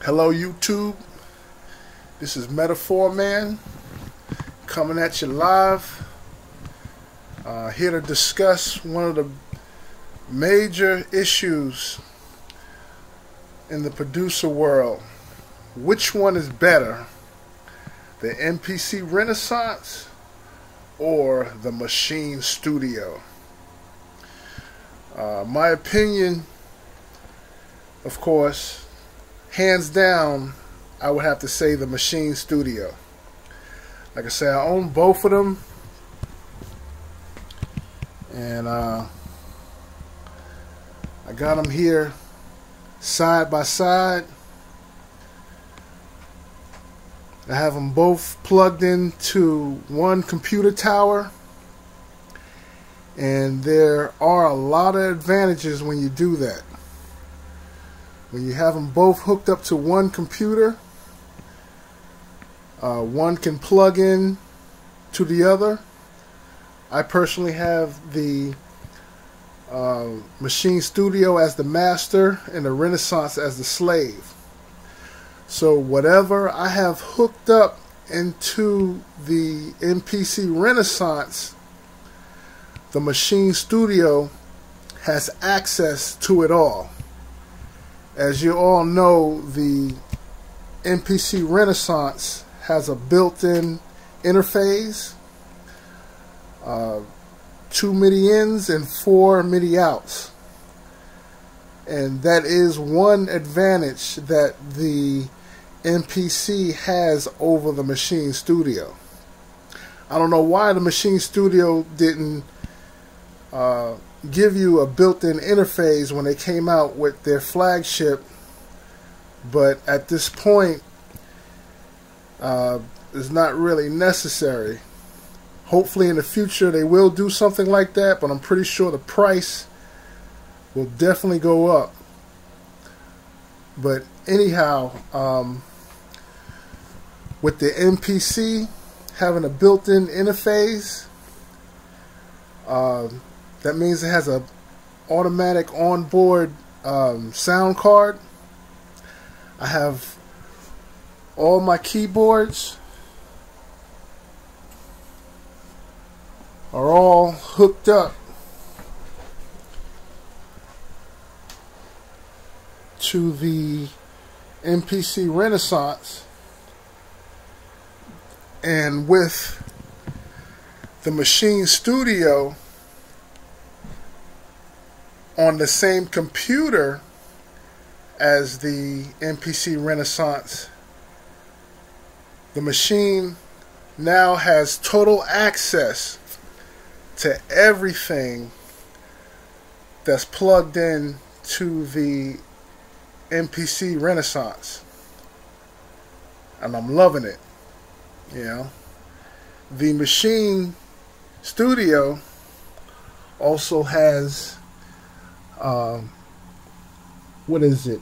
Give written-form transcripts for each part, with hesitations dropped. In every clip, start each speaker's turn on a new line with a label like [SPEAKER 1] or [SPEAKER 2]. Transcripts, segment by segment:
[SPEAKER 1] Hello YouTube, this is Metaphor Man coming at you live, here to discuss one of the major issues in the producer world. Which one is better, the MPC Renaissance or the Machine Studio? My opinion, of course, hands down, I would have to say the Machine Studio. Like I said, I own both of them, and I got them here side by side. I have them both plugged into one computer tower, and there are a lot of advantages when you do that. When you have them both hooked up to one computer, one can plug in to the other. I personally have the Machine Studio as the master and the Renaissance as the slave. So whatever I have hooked up into the MPC Renaissance, the Machine Studio has access to it all. As you all know, the MPC Renaissance has a built-in interface, 2 MIDI ins and 4 MIDI outs. And that is one advantage that the MPC has over the Machine Studio. I don't know why the Machine Studio didn't give you a built-in interface when they came out with their flagship, but at this point it's not really necessary. Hopefully in the future they will do something like that, but I'm pretty sure the price will definitely go up. But anyhow, with the MPC having a built-in interface, that means it has a automatic onboard sound card. I have all my keyboards are all hooked up to the MPC Renaissance, and with the Machine Studio on the same computer as the MPC Renaissance, the machine now has total access to everything that's plugged in to the MPC Renaissance, and I'm loving it. You know, the Machine Studio also has what is it?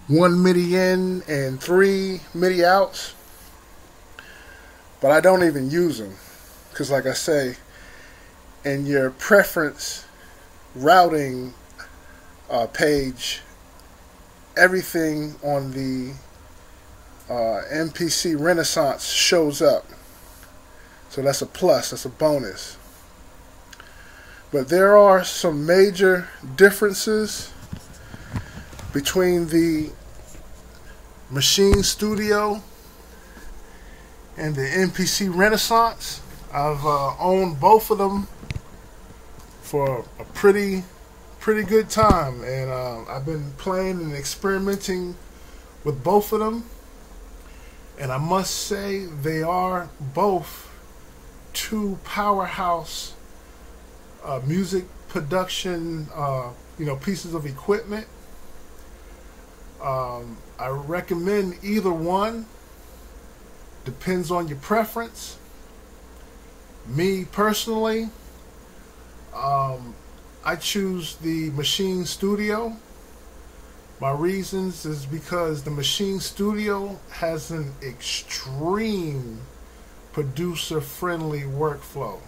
[SPEAKER 1] 1 MIDI in and 3 MIDI outs, but I don't even use them because, like I say, in your preference routing page, everything on the MPC Renaissance shows up. So that's a plus, that's a bonus. But there are some major differences between the Machine Studio and the MPC Renaissance. I've owned both of them for a pretty good time, and I've been playing and experimenting with both of them, and I must say they are both two powerhouse music production pieces of equipment. I recommend either one. Depends on your preference. Me personally, I choose the Machine Studio. My reasons is because the Machine Studio has an extreme producer-friendly workflow.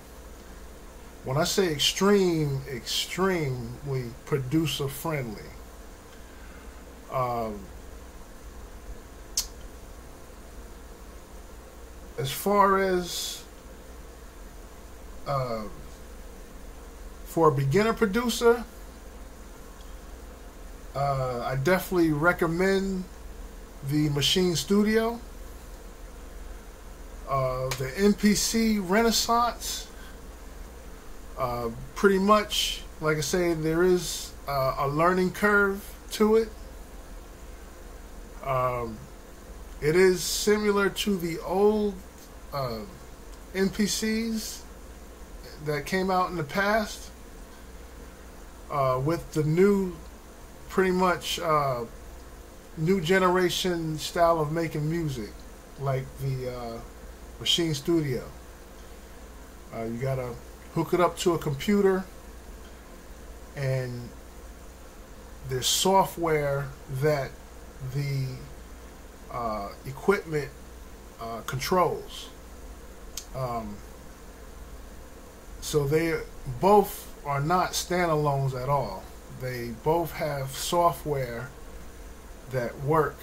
[SPEAKER 1] When I say extreme, extremely producer friendly. Um, as far as for a beginner producer, I definitely recommend the Maschine Studio. The MPC Renaissance, pretty much, like I say, there is a learning curve to it. It is similar to the old MPCs that came out in the past, with the new, pretty much new generation style of making music, like the Maschine Studio. You gotta hook it up to a computer, and there's software that the equipment controls. So they both are not standalones at all. They both have software that work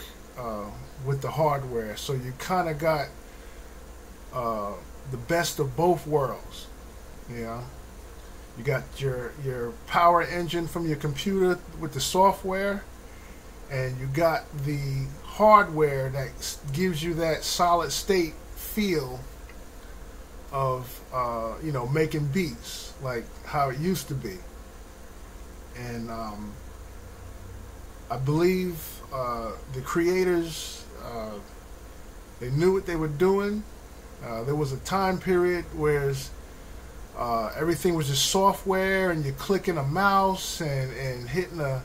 [SPEAKER 1] with the hardware. So you kind of got the best of both worlds. You know, you got your power engine from your computer with the software, and you got the hardware that gives you that solid state feel of you know, making beats like how it used to be. And I believe the creators, they knew what they were doing. There was a time period where everything was just software, and you're clicking a mouse and hitting a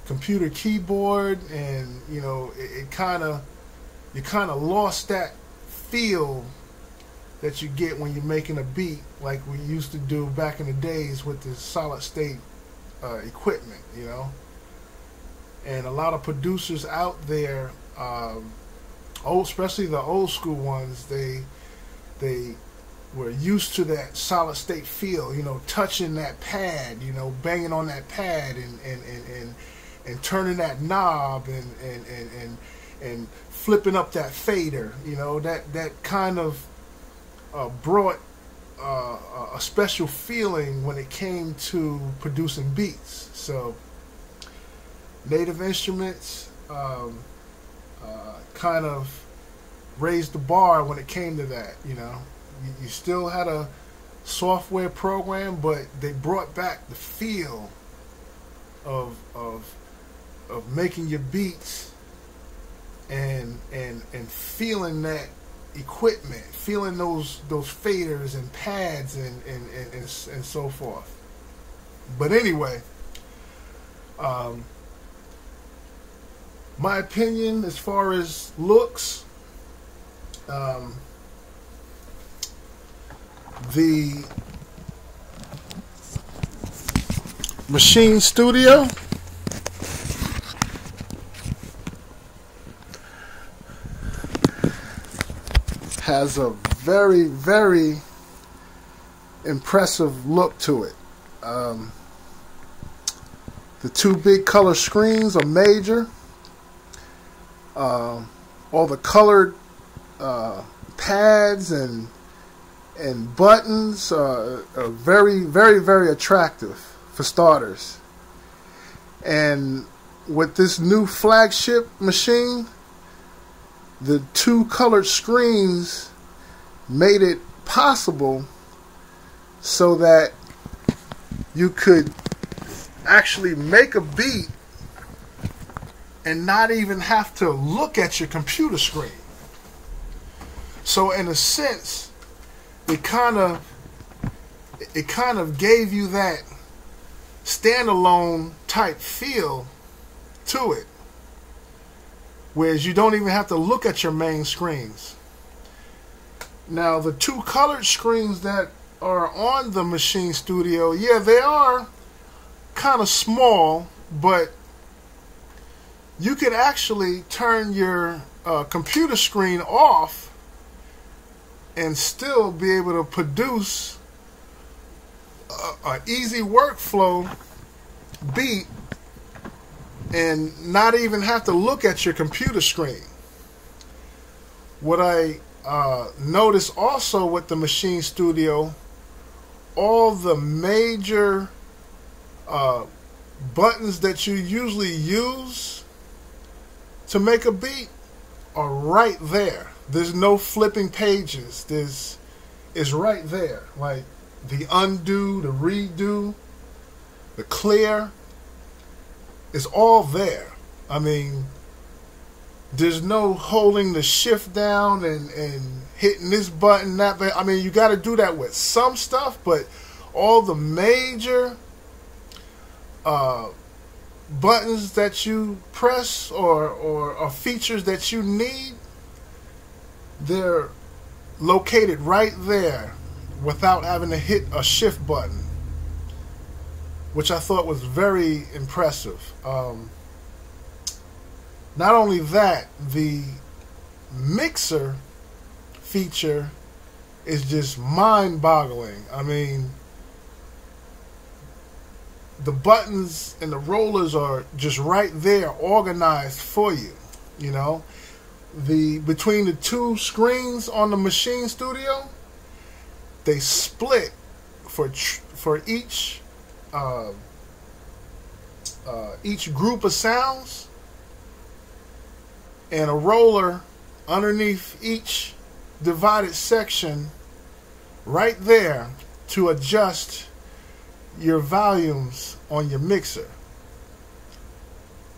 [SPEAKER 1] computer keyboard, and you know, you kind of lost that feel that you get when you're making a beat, like we used to do back in the days with the solid state equipment, you know. And a lot of producers out there, especially the old school ones, they were used to that solid state feel, you know, touching that pad, you know, banging on that pad, and turning that knob, and flipping up that fader, you know, that kind of brought a special feeling when it came to producing beats. So Native Instruments kind of raised the bar when it came to that. You know, you still had a software program, but they brought back the feel of making your beats and feeling that equipment, feeling those faders and pads and so forth. But anyway, my opinion as far as looks, the Maschine Studio has a very, very impressive look to it. The two big color screens are major. All the colored pads and buttons are very, very, very attractive for starters. And with this new flagship machine, the two colored screens made it possible so that you could actually make a beat and not even have to look at your computer screen. So in a sense, it kind of gave you that standalone type feel to it, whereas you don't even have to look at your main screens. Now, the two colored screens that are on the Maschine Studio, yeah, they are kind of small, but you could actually turn your computer screen off and still be able to produce a easy workflow beat and not even have to look at your computer screen. What I noticed also with the Maschine Studio, all the major buttons that you usually use to make a beat are right there. There's no flipping pages. It's right there. Like the undo, the redo, the clear. It's all there. I mean, there's no holding the shift down and hitting this button, that button. I mean, you got to do that with some stuff, but all the major buttons that you press or features that you need, they're located right there without having to hit a shift button, which I thought was very impressive. Not only that, the mixer feature is just mind-boggling. I mean, the buttons and the rollers are just right there, organized for you. You know, between the two screens on the Maschine Studio, they split for each group of sounds, and a roller underneath each divided section right there to adjust your volumes on your mixer.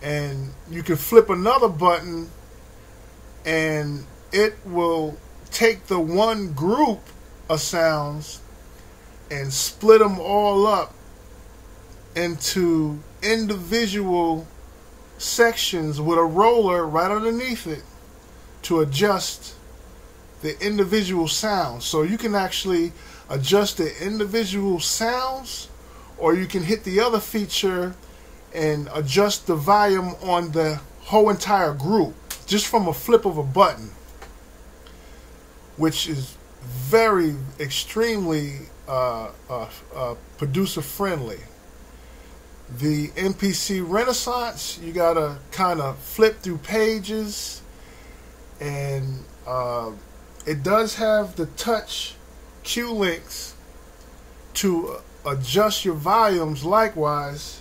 [SPEAKER 1] And you can flip another button and it will take the one group of sounds and split them all up into individual sections with a roller right underneath it to adjust the individual sounds. So you can actually adjust the individual sounds, or you can hit the other feature and adjust the volume on the whole entire group just from a flip of a button, which is very extremely producer friendly. The MPC Renaissance, you gotta kind of flip through pages, and it does have the touch cue links to adjust your volumes likewise.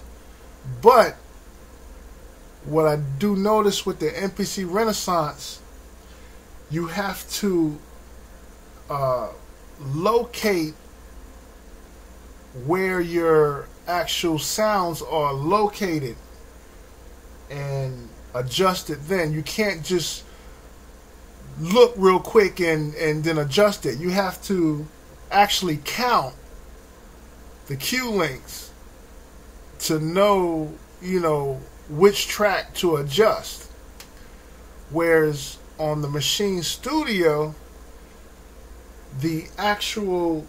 [SPEAKER 1] But what I do notice with the MPC Renaissance, you have to locate where your actual sounds are located and adjust it. Then you can't just look real quick and then adjust it. You have to actually count the cue links to know, you know, which track to adjust. Whereas on the Maschine Studio, the actual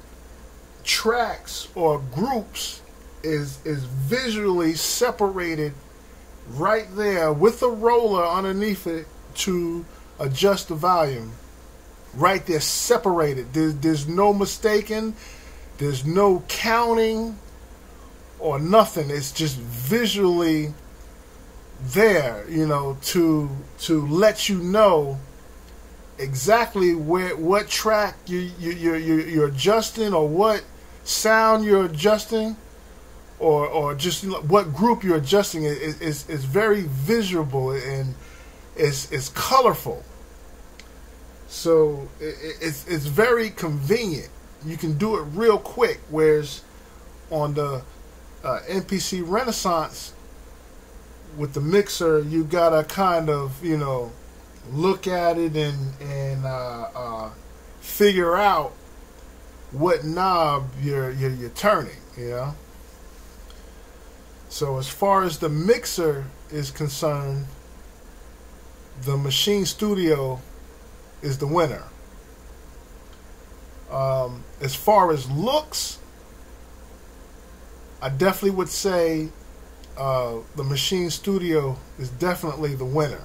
[SPEAKER 1] tracks or groups is visually separated right there with a roller underneath it to adjust the volume. Right there, separated. There's no mistaking. There's no counting or nothing. It's just visually there, you know, to let you know exactly what track you're adjusting, or what sound you're adjusting, or just, you know, what group you're adjusting. It's very visual and it's colorful. So it's very convenient. You can do it real quick. Whereas on the MPC Renaissance with the mixer, you gotta kind of, you know, look at it and figure out what knob you're turning, you know. So as far as the mixer is concerned, the Maschine Studio is the winner. As far as looks, I definitely would say the Maschine Studio is definitely the winner.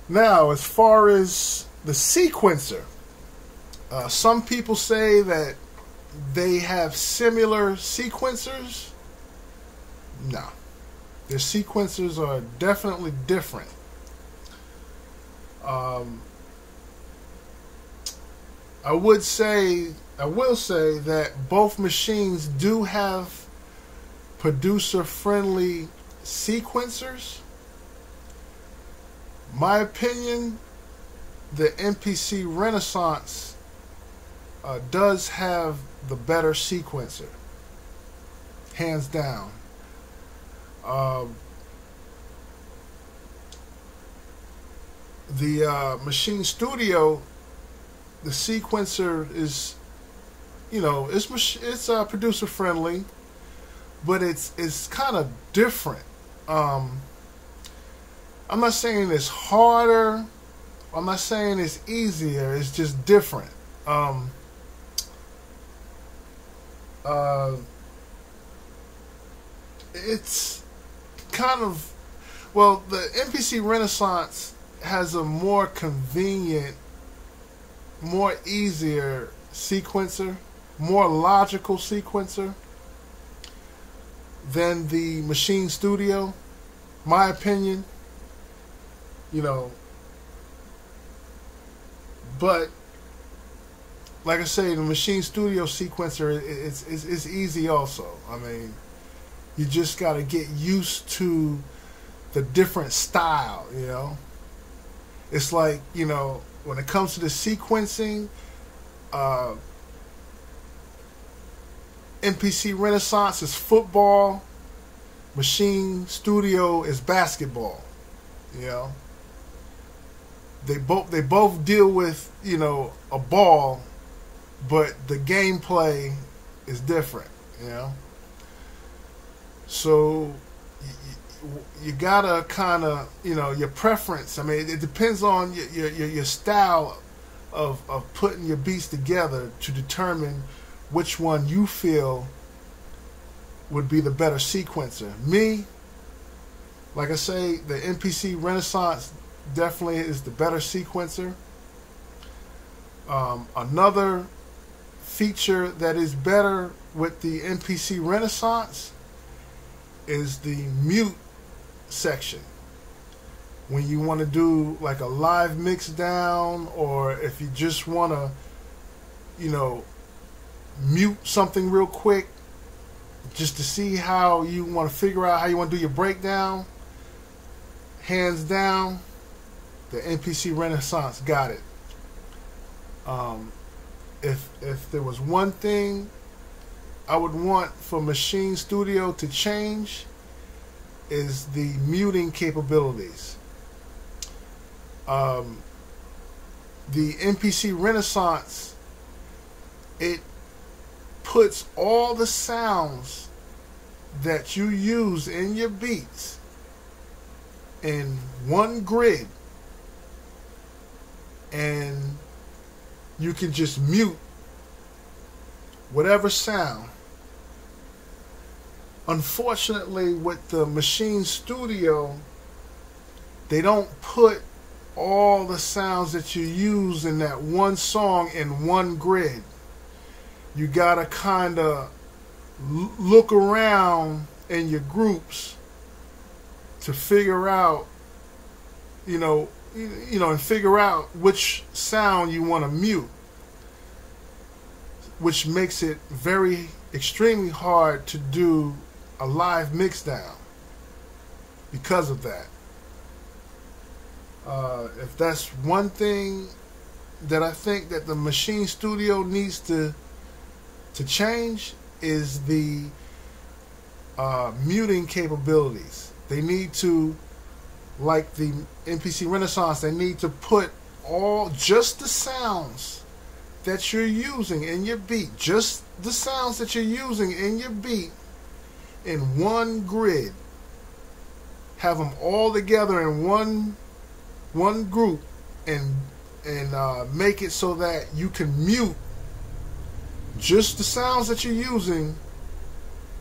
[SPEAKER 1] Now, as far as the sequencer, Some people say that they have similar sequencers. No. Their sequencers are definitely different. I will say that both machines do have producer-friendly sequencers. My opinion, the MPC Renaissance does have the better sequencer, hands down. The Machine Studio, the sequencer is, it's producer friendly, but it's kind of different. I'm not saying it's harder. I'm not saying it's easier. It's just different. It's kind of, well, the MPC Renaissance has a more convenient, more easier sequencer, more logical sequencer than the Machine Studio, my opinion. But like I say, the Machine Studio sequencer, it's easy also. I mean, you just got to get used to the different style, It's like, when it comes to the sequencing, MPC Renaissance is football, Machine Studio is basketball, They both deal with, a ball, but the gameplay is different, So you gotta kind of, your preference. I mean, it depends on your style of putting your beats together to determine which one you feel would be the better sequencer. Me, like I say, the MPC Renaissance definitely is the better sequencer. Another feature that is better with the MPC Renaissance is the mute section. When you want to do like a live mix down, or if you just want to, mute something real quick just to see how you want to figure out how you want to do your breakdown, hands down, the MPC Renaissance got it. If there was one thing I would want for Machine Studio to change, is the muting capabilities. The MPC Renaissance, it puts all the sounds that you use in your beats in one grid, and you can just mute whatever sound. Unfortunately, with the Machine Studio, they don't put all the sounds that you use in that one song in one grid. You gotta kind of look around in your groups to figure out, and figure out which sound you want to mute, which makes it extremely hard to do a live mix down because of that. If that's one thing that I think that the Machine Studio needs to change, is the muting capabilities. They need to, like the MPC Renaissance, they need to put just the sounds that you're using in your beat, just the sounds that you're using in your beat in one grid. Have them all together in one group, and make it so that you can mute just the sounds that you're using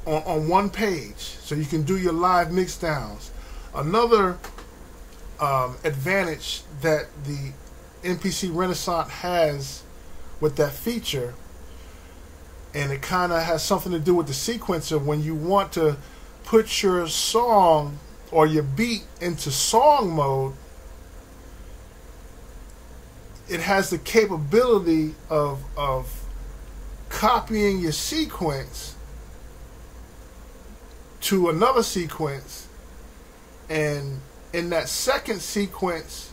[SPEAKER 1] on one page, so you can do your live mix downs. Another advantage that the MPC Renaissance has with that feature, and it kind of has something to do with the sequencer. When you want to put your song or your beat into song mode, it has the capability of copying your sequence to another sequence, and in that second sequence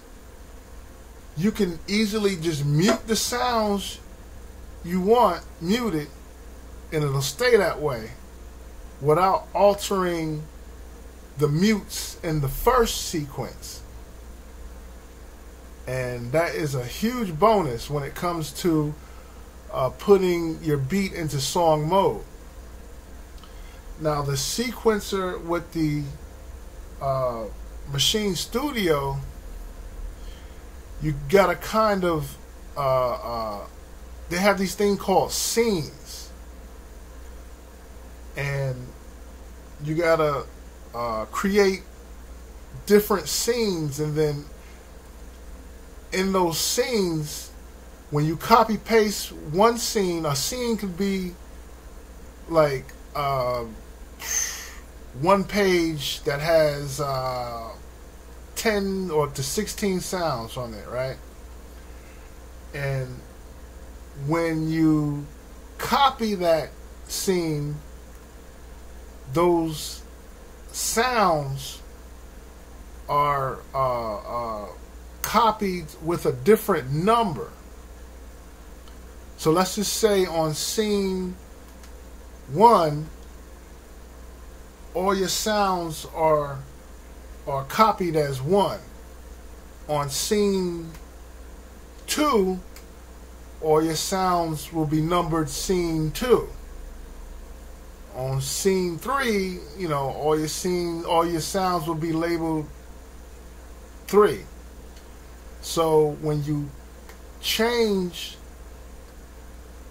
[SPEAKER 1] you can easily just mute the sounds you want muted, and it'll stay that way without altering the mutes in the first sequence. And that is a huge bonus when it comes to putting your beat into song mode. Now, the sequencer with the Maschine Studio, you gotta kind of they have these things called scenes, and you gotta create different scenes, and then in those scenes, when you copy paste one scene, a scene could be like one page that has 10 or to 16 sounds on it, right? And when you copy that scene, those sounds are copied with a different number. So let's just say on scene 1, all your sounds are copied as 1. On scene 2, all your sounds will be numbered scene 2. On scene 3, all your sounds will be labeled 3. So when you change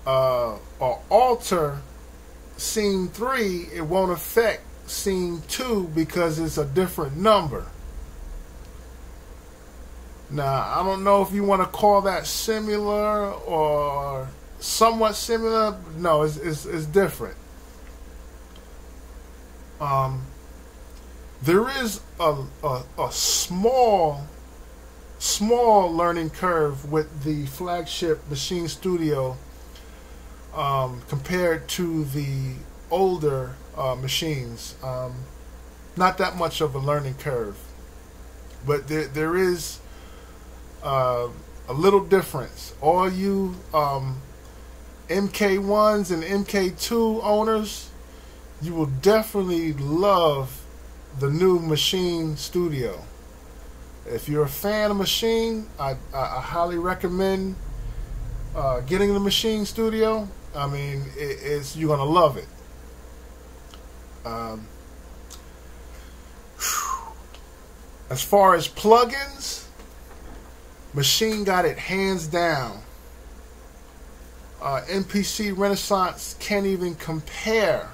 [SPEAKER 1] or alter scene 3, it won't affect scene 2 because it's a different number. Now, I don't know if you want to call that similar or somewhat similar. No, it's different. There is a small learning curve with the flagship Maschine Studio compared to the older machines. Not that much of a learning curve, but there is a little difference. All you MK1s and MK2 owners, you will definitely love the new Maschine Studio. If you're a fan of Maschine, I highly recommend getting the Maschine Studio. I mean, you're gonna love it. As far as plugins, Maschine got it hands down. MPC Renaissance can't even compare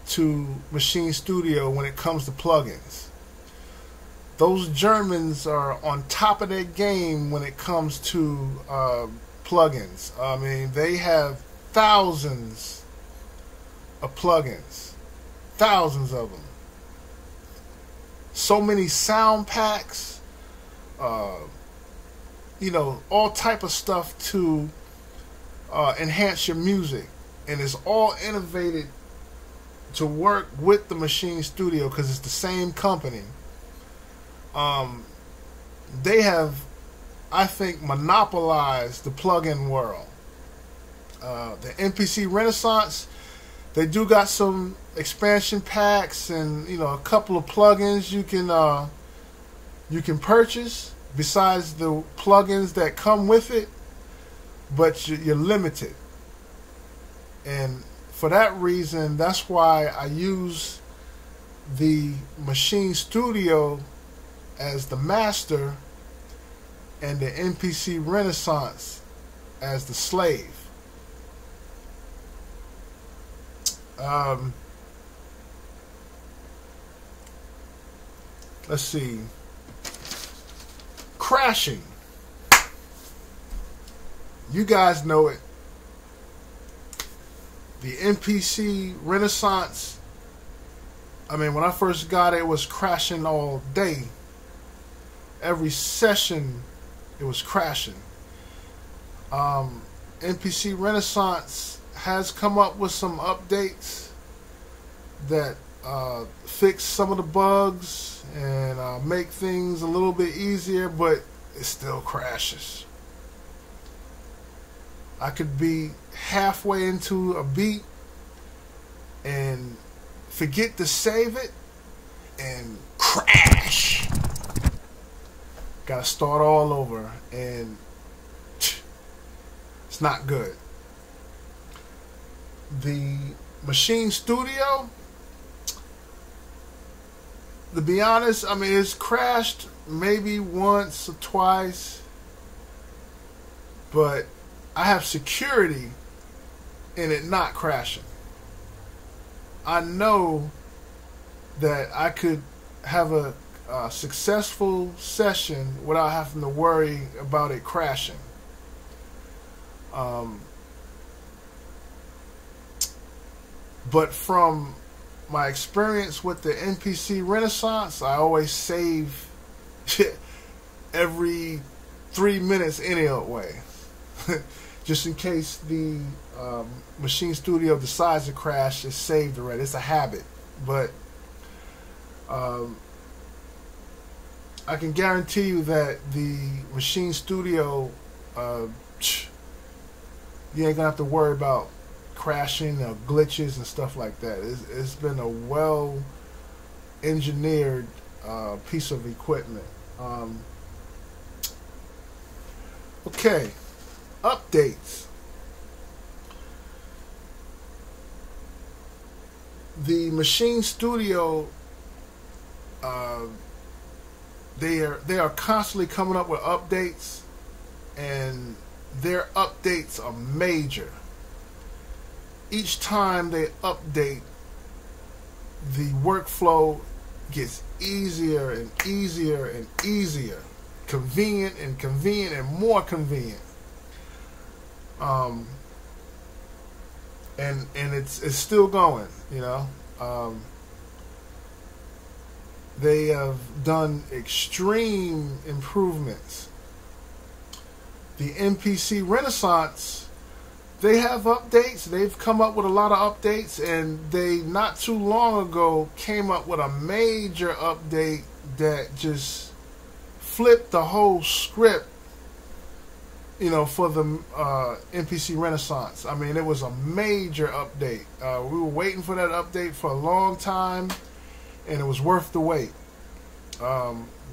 [SPEAKER 1] to Maschine Studio when it comes to plugins. Those Germans are on top of their game when it comes to plugins. I mean, they have thousands of plugins, thousands of them. So many sound packs, all type of stuff to enhance your music, and it's all innovated to work with the Maschine Studio because it's the same company. They have, I think, monopolized the plugin world. The MPC Renaissance, they do got some expansion packs and a couple of plugins you can purchase besides the plugins that come with it, but you're limited. And for that reason, that's why I use the Maschine Studio as the master and the MPC Renaissance as the slave. Let's see. Crashing. You guys know it. The MPC Renaissance, I mean, when I first got it, it was crashing all day. Every session, it was crashing. MPC Renaissance has come up with some updates that fix some of the bugs and make things a little bit easier, but it still crashes. I could be halfway into a beat and forget to save it and crash. Gotta start all over, and it's not good. The Maschine Studio, to be honest, I mean, it's crashed maybe once or twice, but I have security in it not crashing. I know that I could have a successful session without having to worry about it crashing. But from my experience with the MPC Renaissance, I always save every 3 minutes any old way. Just in case the Maschine Studio decides to crash, it's saved already. It's a habit. But I can guarantee you that the Maschine Studio, you ain't gonna have to worry about crashing or glitches and stuff like that. It's been a well engineered piece of equipment. Okay, updates. The Maschine Studio, they are constantly coming up with updates, and their updates are major. Each time they update, the workflow gets easier and easier and easier, convenient and more convenient. And it's still going, you know. They have done extreme improvements. The MPC Renaissance, they have updates. They've come up with a lot of updates, and they not too long ago came up with a major update that just flipped the whole script, you know, for the MPC Renaissance. I mean, it was a major update. We were waiting for that update for a long time, and it was worth the wait.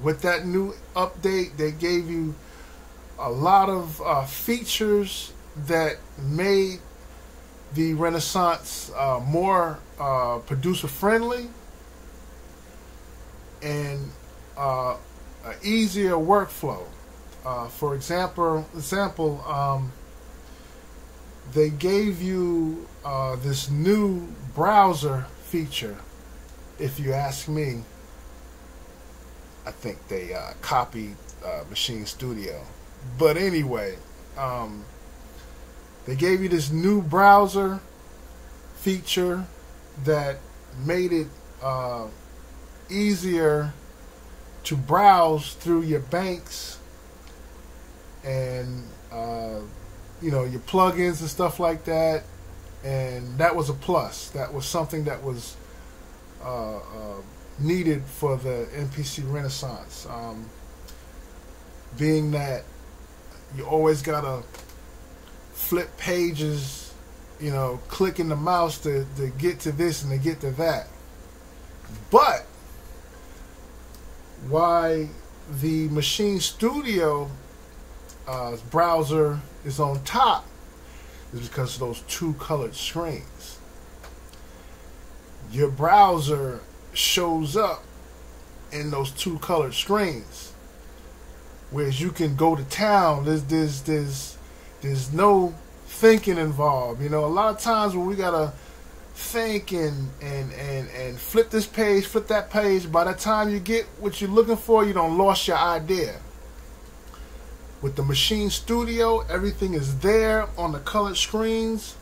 [SPEAKER 1] With that new update, they gave you a lot of features that made the Renaissance more producer friendly and an easier workflow. For example, they gave you this new browser feature. If you ask me, I think they copied Maschine Studio. But anyway, they gave you this new browser feature that made it easier to browse through your banks and you know, your plugins and stuff like that. And that was a plus. That was something that was needed for the MPC Renaissance, being that you always gotta flip pages, you know, clicking the mouse to get to this and to get to that. But why the Maschine Studio browser is on top is because of those two colored screens. Your browser shows up in those two colored screens, whereas you can go to town. There's no thinking involved. You know, a lot of times when we gotta think and flip this page, flip that page, by the time you get what you're looking for, you done lost your idea. With the Machine Studio, everything is there on the colored screens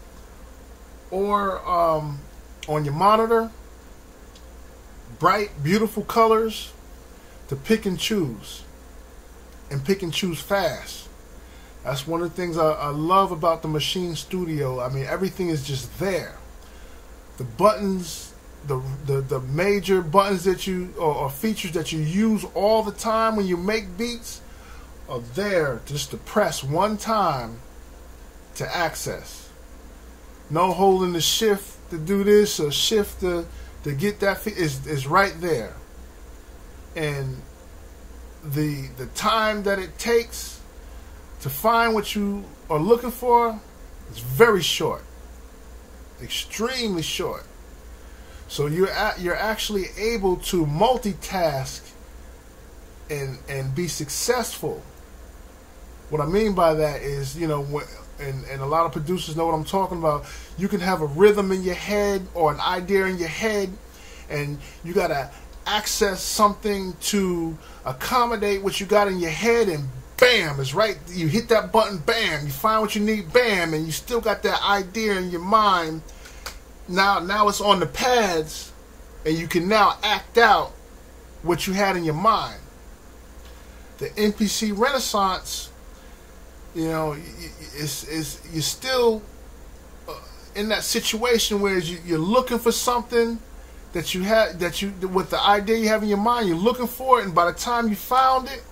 [SPEAKER 1] or on your monitor. Bright, beautiful colors to pick and choose. And pick and choose fast. That's one of the things I love about the Machine Studio. I mean, everything is just there. The buttons, the major buttons that you, or features that you use all the time when you make beats, are there just to press one time to access. No holding the shift to do this or shift to get that is right there. And the time that it takes to find what you are looking for is very short, extremely short. So you're actually able to multitask and be successful. What I mean by that is, you know, and a lot of producers know what I'm talking about. You can have a rhythm in your head or an idea in your head, and you gotta access something to accommodate what you got in your head, and bam, it's right. You hit that button, bam, you find what you need, bam, and you still got that idea in your mind. Now it's on the pads, and you can now act out what you had in your mind. The MPC Renaissance, you know, you're still in that situation where you're looking for something that you had, with the idea you have in your mind, you're looking for it, and by the time you found it,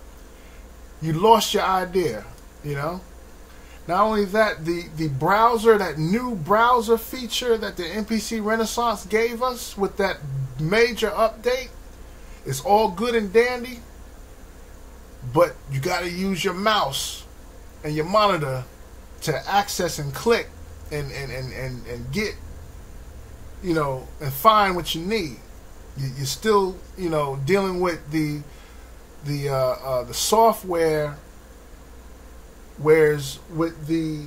[SPEAKER 1] you lost your idea. You know. Not only that, the browser, that new browser feature that the MPC Renaissance gave us with that major update, is all good and dandy, but you got to use your mouse and your monitor to access and click and get, you know, and find what you need. You're still, you know, dealing with the software, whereas with the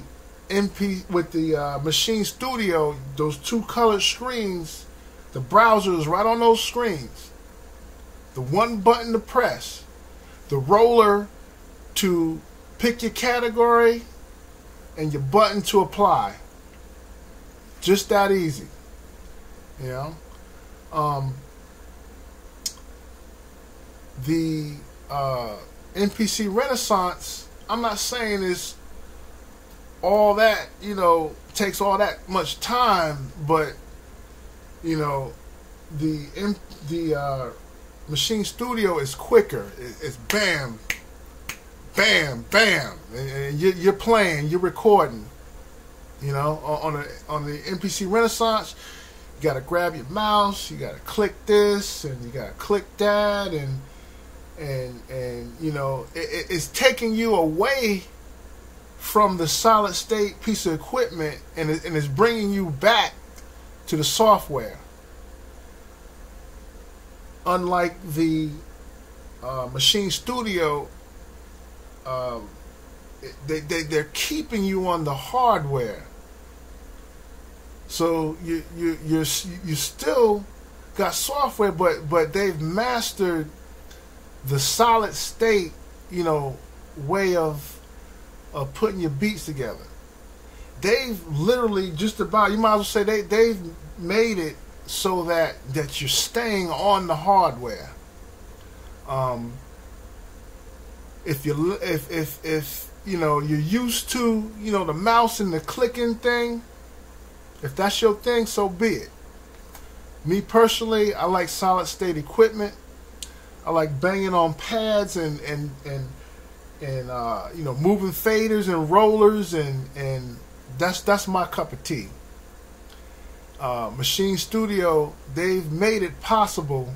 [SPEAKER 1] Machine Studio, those two colored screens, the browser is right on those screens. The one button to press, the roller to pick your category, and your button to apply. Just that easy. You know. The MPC Renaissance, I'm not saying it's all that, you know, takes all that much time, but, you know, the Machine Studio is quicker. It's bam, bam, bam, and you're playing, you're recording. You know, on the MPC Renaissance, you gotta grab your mouse, you gotta click this, and you gotta click that, and you know, it's taking you away from the solid state piece of equipment, and it's bringing you back to the software. Unlike the Machine Studio, they're keeping you on the hardware. So you still got software, but they've mastered the solid state, you know, way of putting your beats together. They've literally just about, you might as well say they've made it so that you're staying on the hardware. If you know, you're used to, you know, the mouse and the clicking thing, if that's your thing, so be it. Me personally, I like solid state equipment. I like banging on pads and you know, moving faders and rollers, and that's my cup of tea. Machine Studio, they've made it possible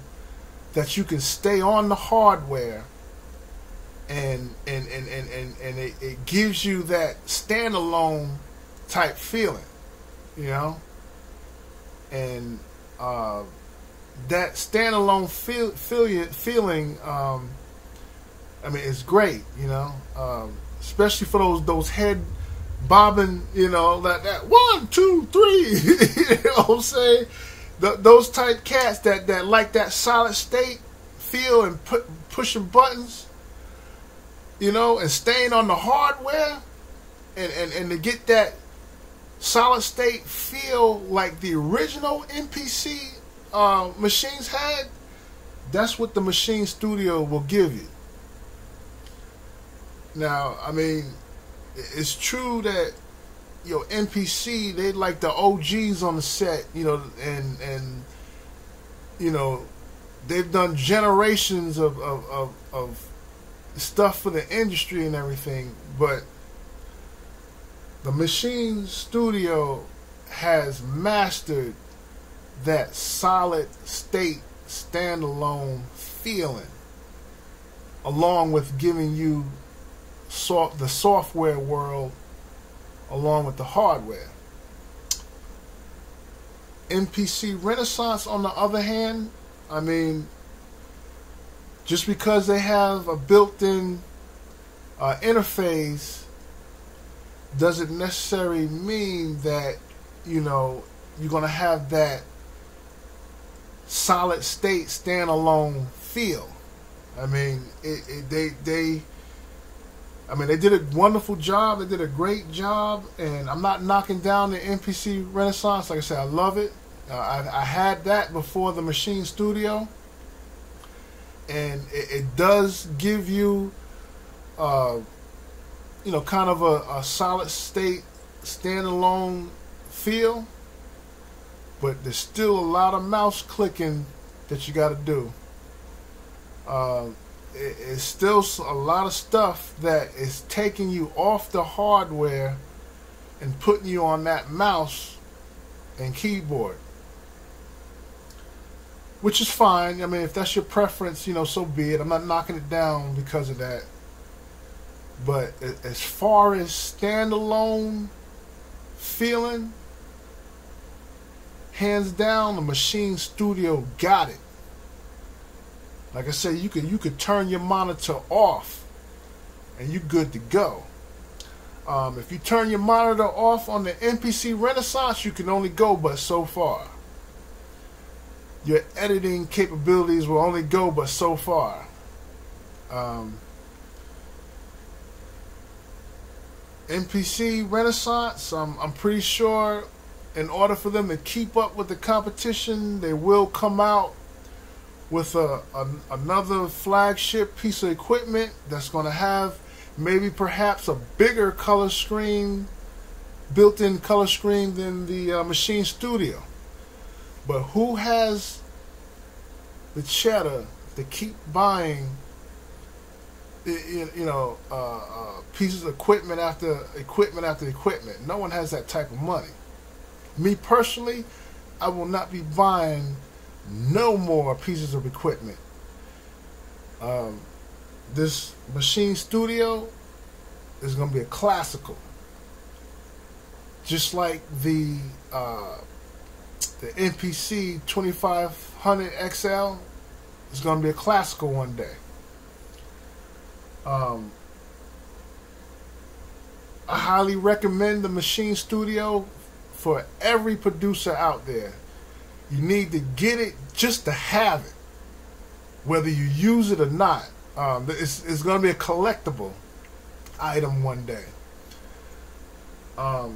[SPEAKER 1] that you can stay on the hardware, and it gives you that standalone type feeling, you know, and that standalone feeling, I mean, it's great, you know, especially for those head bobbing, you know, that 1, 2, 3, you know what I'm saying? Those type cats that like that solid state feel and pushing buttons. and staying on the hardware, and to get that solid state feel like the original MPC machines had, that's what the Machine Studio will give you. Now, I mean, it's true that MPC, they like the OGs on the set, and they've done generations of stuff for the industry and everything, but the Machine Studio has mastered that solid state standalone feeling, along with giving you the software world along with the hardware. MPC Renaissance, on the other hand, I mean, just because they have a built-in interface doesn't necessarily mean that you're going to have that solid state standalone feel. I mean, they did a wonderful job. They did a great job, and I'm not knocking down the MPC Renaissance. Like I said, I love it. I had that before the Machine Studio, and it does give you, kind of a solid state standalone feel, but there's still a lot of mouse clicking that you got to do. It's still a lot of stuff that is taking you off the hardware and putting you on that mouse and keyboard, which is fine. I mean, if that's your preference, so be it. I'm not knocking it down because of that. But as far as standalone feeling, hands down, the Machine Studio got it. Like I said, you could turn your monitor off and you're good to go. If you turn your monitor off on the MPC Renaissance, you can only go but so far. Your editing capabilities will only go but so far. MPC Renaissance, I'm pretty sure in order for them to keep up with the competition, they will come out with another flagship piece of equipment that's going to have maybe perhaps a bigger color screen, built-in color screen than the Machine Studio. But who has the cheddar to keep buying pieces of equipment after equipment after equipment? No one has that type of money. Me personally, I will not be buying no more pieces of equipment. This Machine Studio is going to be a classical, just like the MPC 2500 XL is going to be a classical one day. I highly recommend the Machine Studio for every producer out there. You need to get it just to have it, whether you use it or not. It's going to be a collectible item one day. But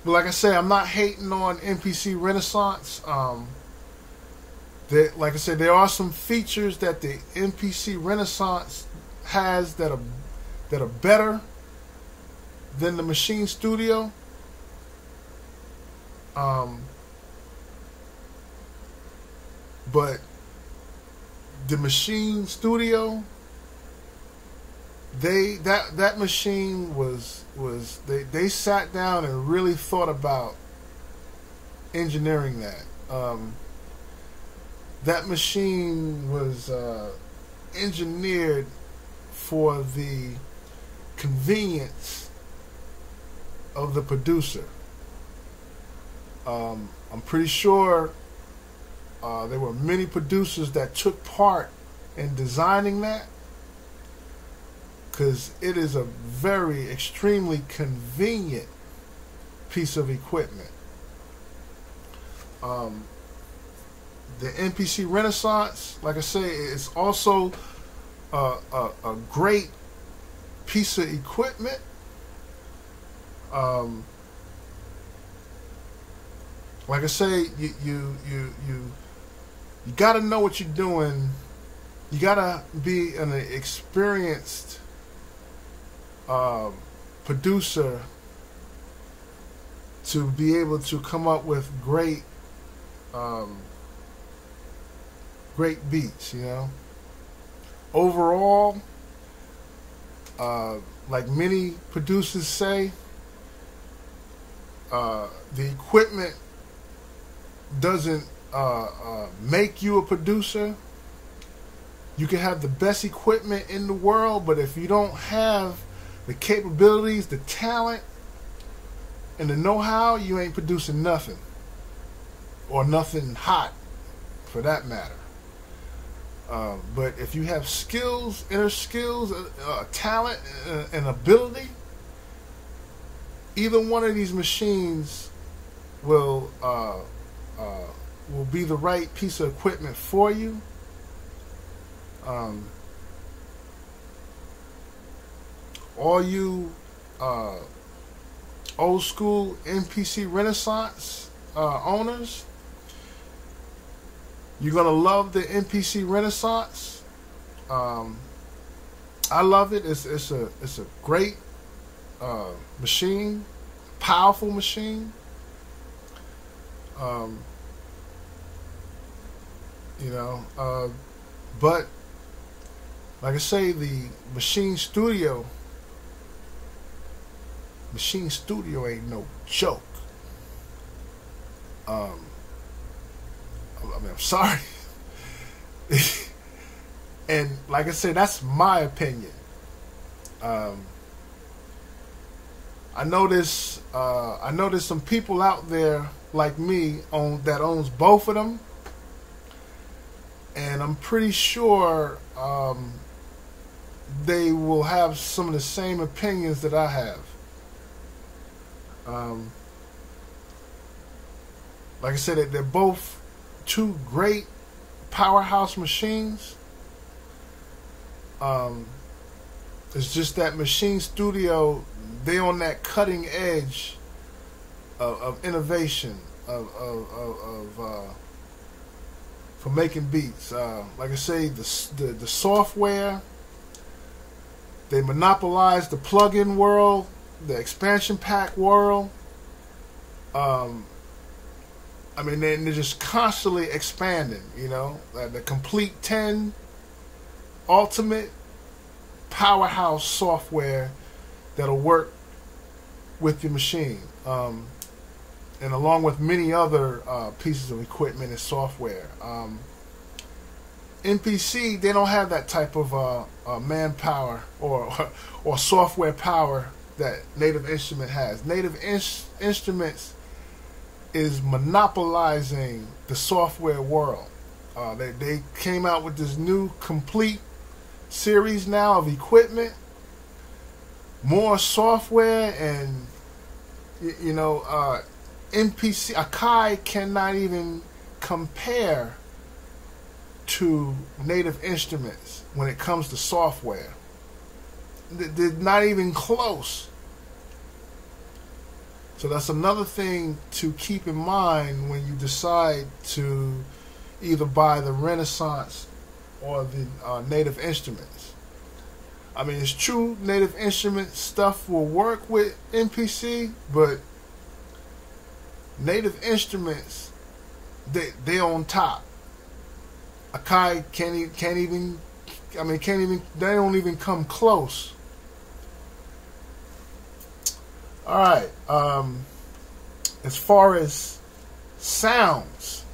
[SPEAKER 1] like I say, I'm not hating on MPC Renaissance. Like I said, there are some features that the MPC Renaissance has that are better than the Machine Studio. But the Machine Studio, that machine they sat down and really thought about engineering that. That machine was engineered for the convenience of the producer. I'm pretty sure there were many producers that took part in designing that, because it is a very extremely convenient piece of equipment. The MPC Renaissance, like I say, is also a great piece of equipment. Like I say, you got to know what you're doing. You got to be an experienced producer to be able to come up with great beats. You know, overall, like many producers say, the equipment doesn't make you a producer. You can have the best equipment in the world, but if you don't have the capabilities, the talent, and the know-how, you ain't producing nothing. Or nothing hot, for that matter. But if you have skills, inner skills, talent, and ability, either one of these machines will be the right piece of equipment for you. All you old school MPC Renaissance owners, you're gonna love the MPC Renaissance. I love it. It's a great machine, powerful machine. But like I say, the Maschine Studio ain't no joke. I mean, I'm sorry. And like I said, that's my opinion. I know there's some people out there like me that owns both of them, and I'm pretty sure they will have some of the same opinions that I have. Like I said, they're both two great powerhouse machines. It's just that Maschine Studio, they on that cutting edge of innovation for making beats. Like I say, the software, they monopolize the plug-in world, the expansion pack world. I mean, they're just constantly expanding. You know, the Complete 10 ultimate powerhouse software that'll work with your machine, and along with many other pieces of equipment and software. MPC, they don't have that type of manpower or software power that Native Instrument has. Native Instruments is monopolizing the software world. They came out with this new complete series now of equipment, more software, and MPC Akai cannot even compare to Native Instruments when it comes to software. They're not even close. So that's another thing to keep in mind when you decide to either buy the Renaissance or the Native Instruments. I mean, it's true Native Instrument stuff will work with MPC, but Native Instruments, they on top. Akai can't even. They don't even come close. All right. As far as sounds,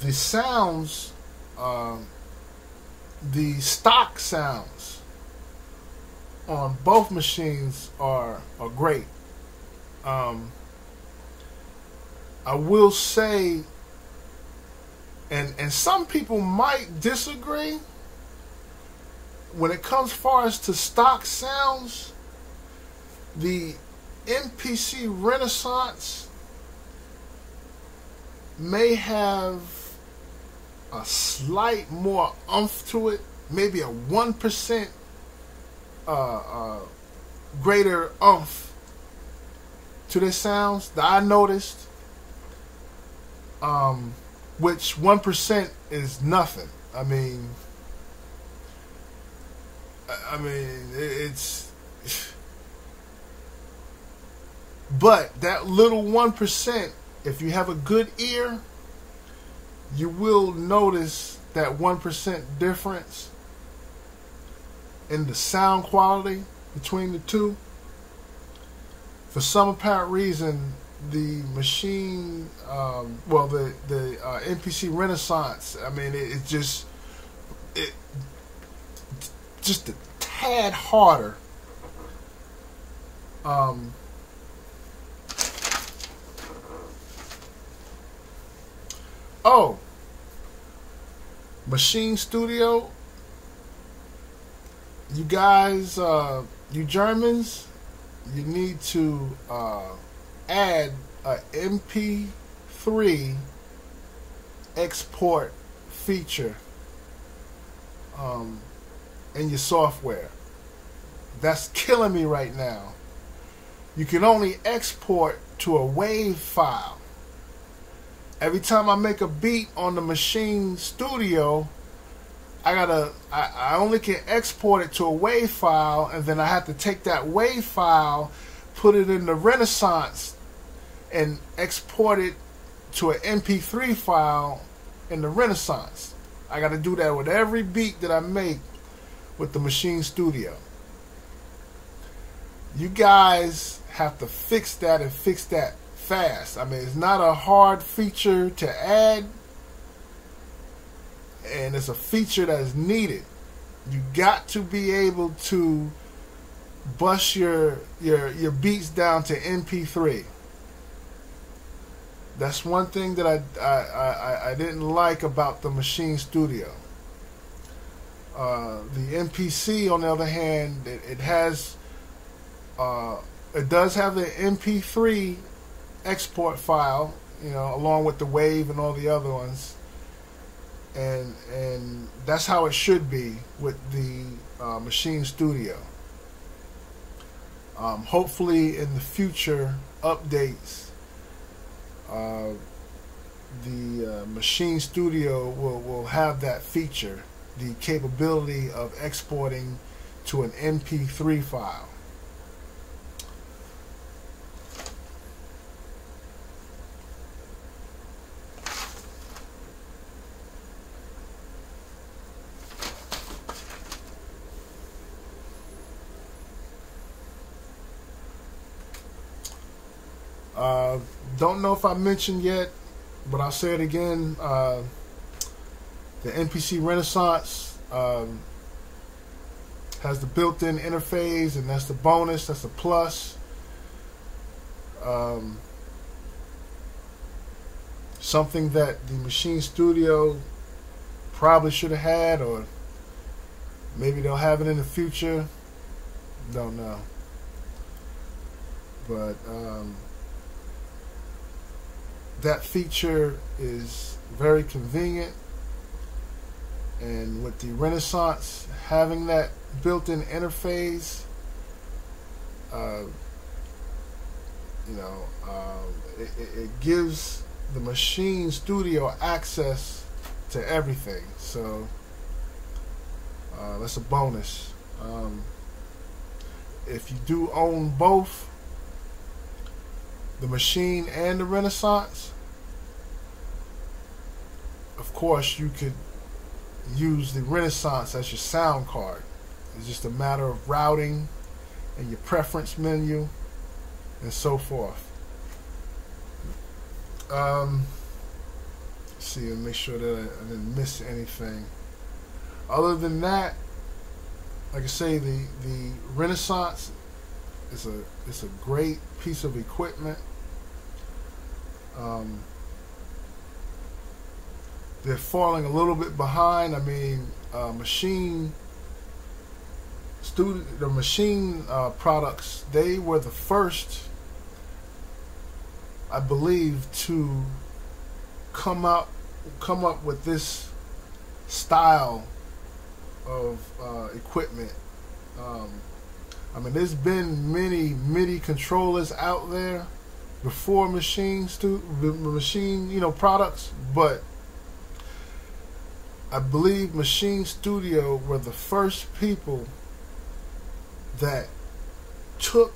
[SPEAKER 1] the stock sounds on both machines are great. I will say, and some people might disagree, when it comes far as to stock sounds, the MPC Renaissance may have a slight more oomph to it, maybe a 1% greater oomph to the sounds that I noticed, which 1% is nothing. I mean, it's, but that little 1%, if you have a good ear, you will notice that 1% difference in the sound quality between the two. For some apparent reason, the machine, the MPC Renaissance, I mean, it just a tad harder. Oh, Machine Studio, you guys, you Germans, you need to add a MP3 export feature in your software. That's killing me right now. You can only export to a WAV file. Every time I make a beat on the Machine Studio, I only can export it to a WAV file, and then I have to take that WAV file, put it in the Renaissance, and export it to an MP3 file in the Renaissance. I got to do that with every beat that I make with the Machine Studio. You guys have to fix that, and fix that fast. I mean, it's not a hard feature to add, and it's a feature that is needed. You got to be able to bust your beats down to MP3. That's one thing that I didn't like about the Machine Studio. The MPC, on the other hand, it does have the MP3 export file, you know, along with the WAV and all the other ones, and that's how it should be with the Machine Studio. Hopefully, in the future updates, the Machine Studio will have that feature, the capability of exporting to an MP3 file. Don't know if I mentioned yet, but I'll say it again. The MPC Renaissance has the built-in interface, and that's the bonus. That's a plus. Something that the Machine Studio probably should have had, or maybe they'll have it in the future. Don't know. But that feature is very convenient, and with the Renaissance having that built-in interface, it gives the Machine Studio access to everything. So that's a bonus. If you do own both, the Machine and the Renaissance, of course you could use the Renaissance as your sound card. It's just a matter of routing and your preference menu and so forth. Let's see and make sure that I didn't miss anything. Other than that, like I say, the Renaissance is a great piece of equipment. They're falling a little bit behind. I mean, the Machine products, they were the first, I believe, to come up with this style of equipment. I mean, there's been many MIDI controllers out there before machine, products, but I believe Machine Studio were the first people that took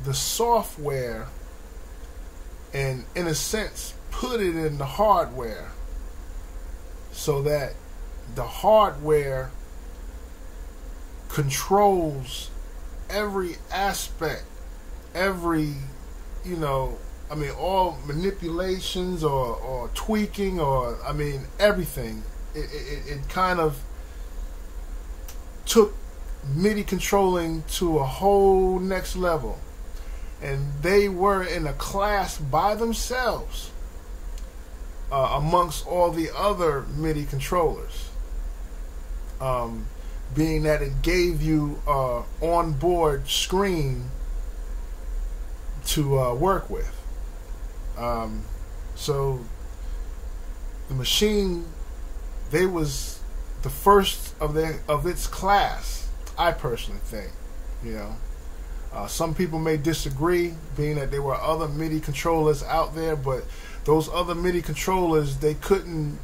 [SPEAKER 1] the software and, in a sense, put it in the hardware so that the hardware controls every aspect, every, all manipulations or tweaking everything. It kind of took MIDI controlling to a whole next level. And they were in a class by themselves amongst all the other MIDI controllers. Being that it gave you an onboard screen to work with. So the machine, they was the first of its class, I personally think. Some people may disagree, being that there were other MIDI controllers out there, but those other MIDI controllers, they couldn't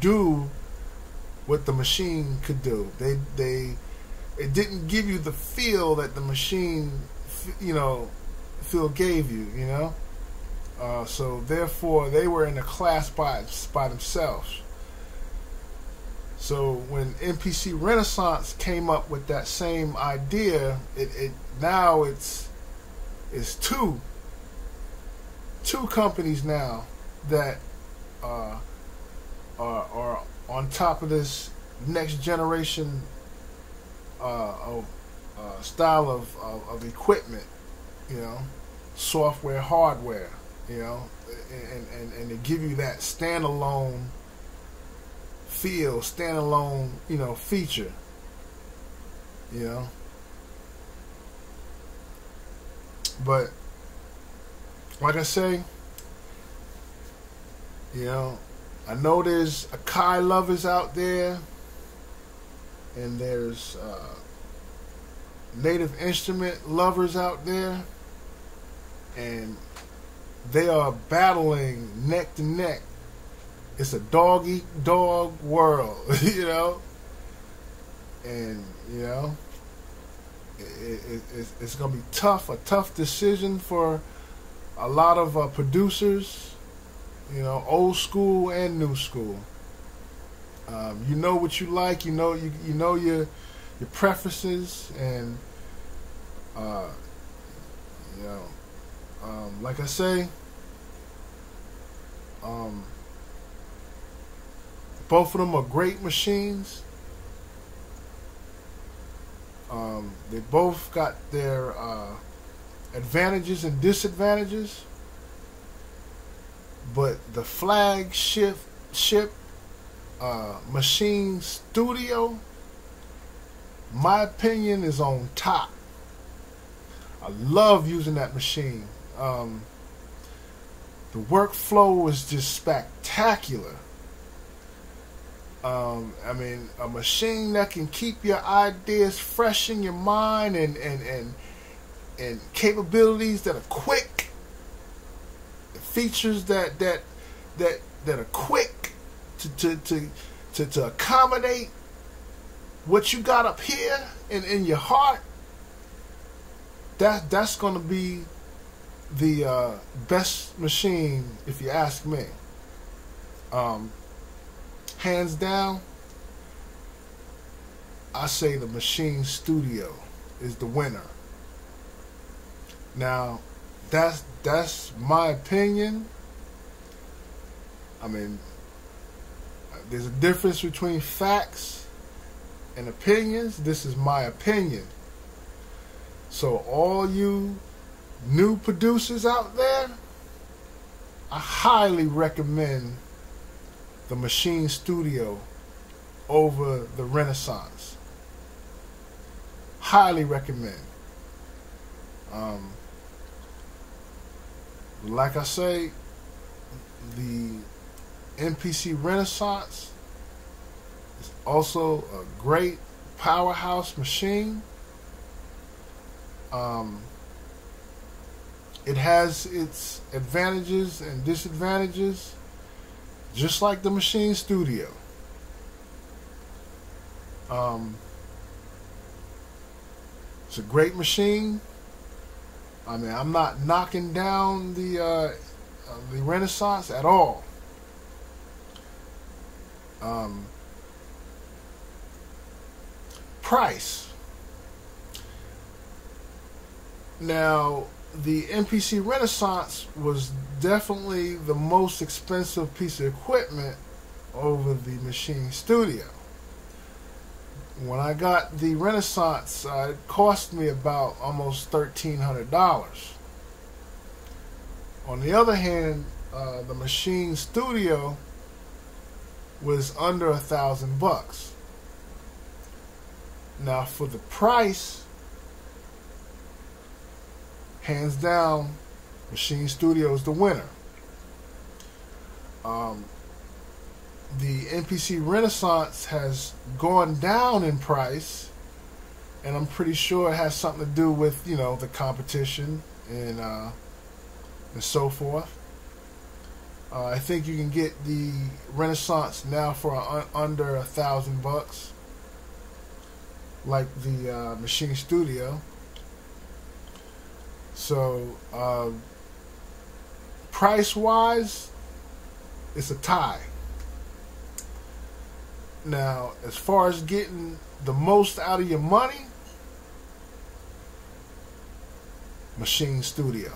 [SPEAKER 1] do what the machine could do. It didn't give you the feel that the machine, gave you. So therefore, they were in a class by themselves. So when MPC Renaissance came up with that same idea, now it's two companies now that are on top of this next generation style of equipment, software, hardware, and to give you that standalone feel, standalone, feature, But like I say, I know there's Akai lovers out there, and there's native instrument lovers out there, and they are battling neck to neck. It's a dog-eat-dog world, and it's going to be a tough decision for a lot of producers, old school and new school. You know what you like, you know your preferences, and like I say, both of them are great machines. They both got their advantages and disadvantages, but the flagship Machine Studio, my opinion, is on top. I love using that machine. The workflow is just spectacular. A machine that can keep your ideas fresh in your mind, and capabilities that are quick, features that are quick to accommodate what you got up here in your heart. That's going to be the best machine, if you ask me. Hands down, I say the Machine Studio is the winner. Now, that's my opinion. There's a difference between facts and opinions. This is my opinion. So all you new producers out there, I highly recommend the Machine Studio over the Renaissance. Highly recommend. Like I say, the MPC Renaissance It's also a great powerhouse machine. It has its advantages and disadvantages, just like the Machine Studio. It's a great machine. I mean, I'm not knocking down the Renaissance at all. Price. Now, the MPC Renaissance was definitely the most expensive piece of equipment over the Machine Studio. When I got the Renaissance, it cost me about almost $1,300. On the other hand, the Machine Studio was under $1,000. Now, for the price, hands down, Machine Studio is the winner. The MPC Renaissance has gone down in price, and I'm pretty sure it has something to do with, you know, the competition and so forth. I think you can get the Renaissance now for under $1,000, like the Machine Studio. So, price-wise, it's a tie. Now, as far as getting the most out of your money, Machine Studio.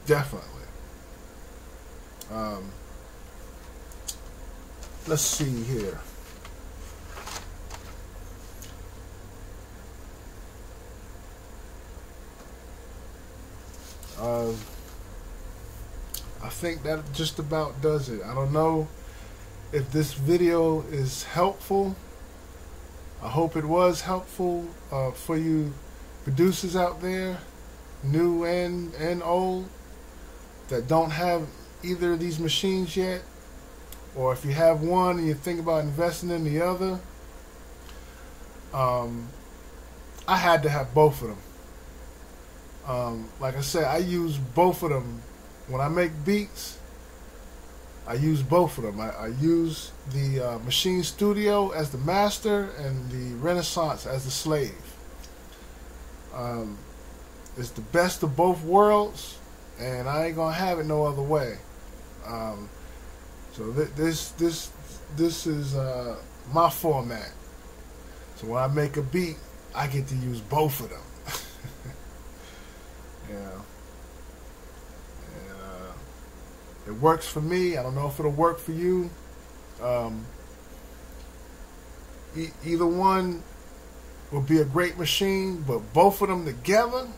[SPEAKER 1] Definitely. Let's see here. I think that just about does it. I don't know if this video is helpful. I hope it was helpful for you producers out there, new and old, that don't have either of these machines yet, or if you have one and you think about investing in the other. I had to have both of them. Like I said, I use both of them when I make beats. I use both of them. I use the Machine Studio as the master and the Renaissance as the slave. It's the best of both worlds, and I ain't gonna have it no other way. So this is my format. So when I make a beat, I get to use both of them. Yeah. It works for me. I don't know if it'll work for you. Either one will be a great machine, but both of them together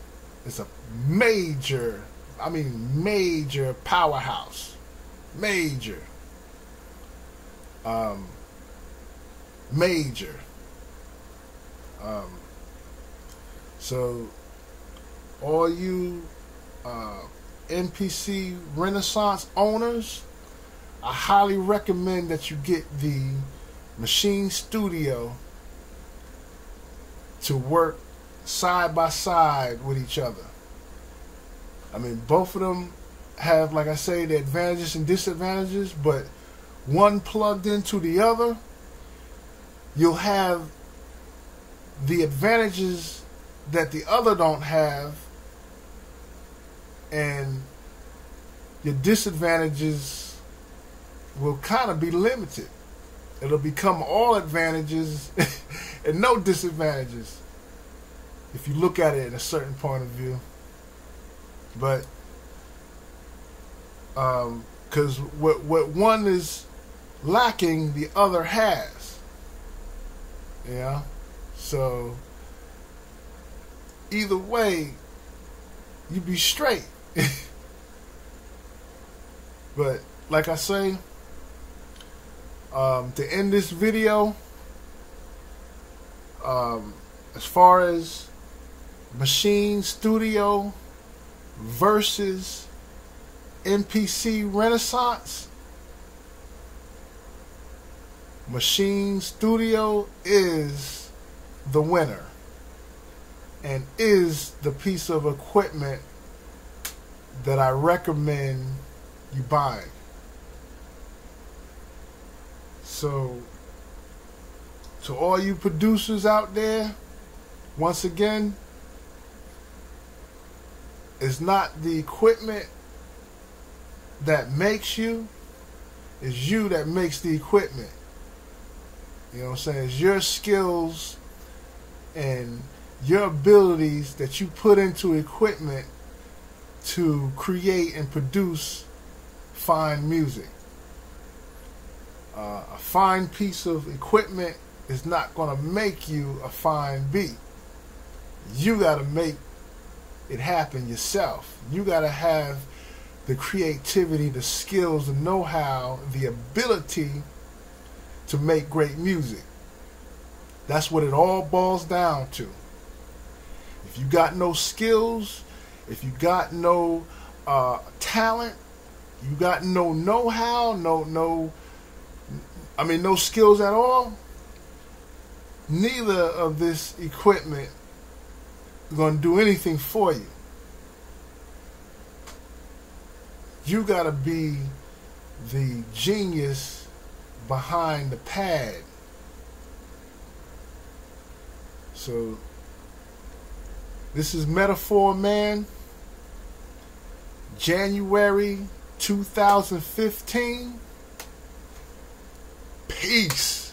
[SPEAKER 1] is a major, I mean major powerhouse. Major. Major. So all you MPC Renaissance owners, I highly recommend that you get the Machine Studio to work side by side with each other. I mean, both of them have, like I say, the advantages and disadvantages, but one plugged into the other, you'll have the advantages that the other don't have, and your disadvantages will kind of be limited. It'll become all advantages and no disadvantages if you look at it in a certain point of view. But because what one is lacking, the other has. Yeah. So either way, you be straight. But like I say, to end this video, as far as Machine Studio versus MPC Renaissance, Maschine Studio is the winner and is the piece of equipment that I recommend you buying. So, to all you producers out there, once again, it's not the equipment that makes you, it's you that makes the equipment. You know what I'm saying? It's your skills and your abilities that you put into equipment to create and produce fine music. A fine piece of equipment is not going to make you a fine beat. You got to make it happen yourself. You got to have the creativity, the skills, the know-how, the ability to make great music. That's what it all boils down to. If you got no skills, if you got no talent, you got no know-how, no skills at all, neither of this equipment is going to do anything for you. You got to be the genius behind the pad. So, this is Metaphor Man, January 2015. Peace.